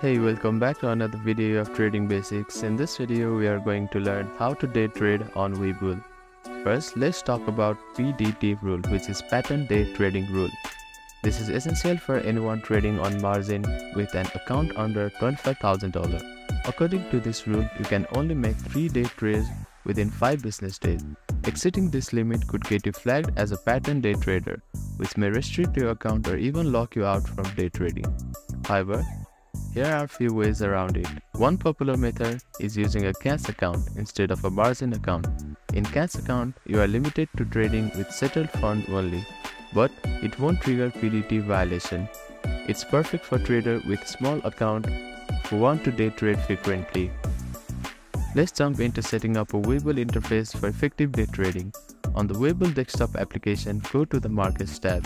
Hey, welcome back to another video of Trading Basics. In this video, we are going to learn how to day trade on Webull. First, let's talk about PDT rule, which is pattern day trading rule. This is essential for anyone trading on margin with an account under $25,000. According to this rule, you can only make 3-day trades within 5 business days. Exceeding this limit could get you flagged as a pattern day trader, which may restrict your account or even lock you out from day trading. However, here are a few ways around it. One popular method is using a cash account instead of a margin account. In cash account, you are limited to trading with settled fund only, but it won't trigger PDT violation. It's perfect for traders with small account who want to day trade frequently. Let's jump into setting up a Webull interface for effective day trading. On the Webull desktop application, go to the Markets tab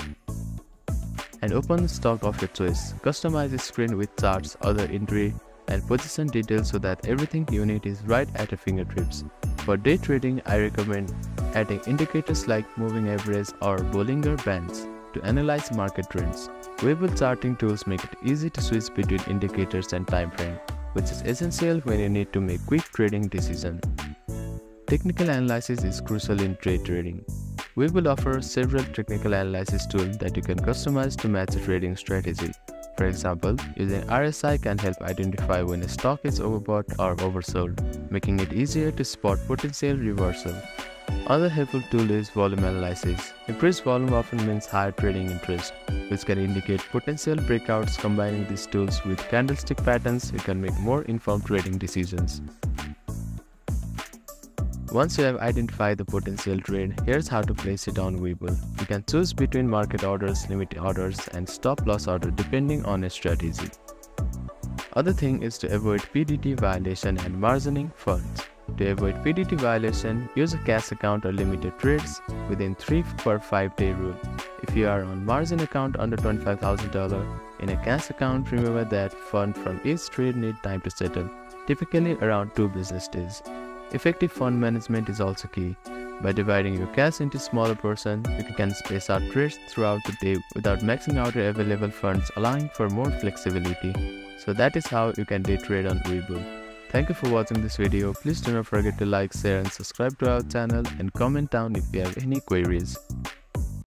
and open the stock of your choice. Customize the screen with charts, other entry, and position details so that everything you need is right at your fingertips. For day trading, I recommend adding indicators like moving average or Bollinger Bands to analyze market trends. Webull charting tools make it easy to switch between indicators and time frame, which is essential when you need to make quick trading decisions. Technical analysis is crucial in day trading. Webull offers several technical analysis tools that you can customize to match your trading strategy. For example, using RSI can help identify when a stock is overbought or oversold, making it easier to spot potential reversal. Another helpful tool is volume analysis. Increased volume often means higher trading interest, which can indicate potential breakouts. Combining these tools with candlestick patterns, you can make more informed trading decisions. Once you have identified the potential trade, here's how to place it on Webull. You can choose between market orders, limit orders, and stop loss order depending on your strategy. Other thing is to avoid PDT violation and margining funds. To avoid PDT violation, use a cash account or limited trades within 3 per 5 day rule. If you are on margin account under $25,000, in a cash account, remember that fund from each trade need time to settle, typically around 2 business days. Effective fund management is also key. By dividing your cash into smaller portions, you can space out trades throughout the day without maxing out your available funds, allowing for more flexibility. So that is how you can day trade on Webull. Thank you for watching this video. Please do not forget to like, share and subscribe to our channel and comment down if you have any queries.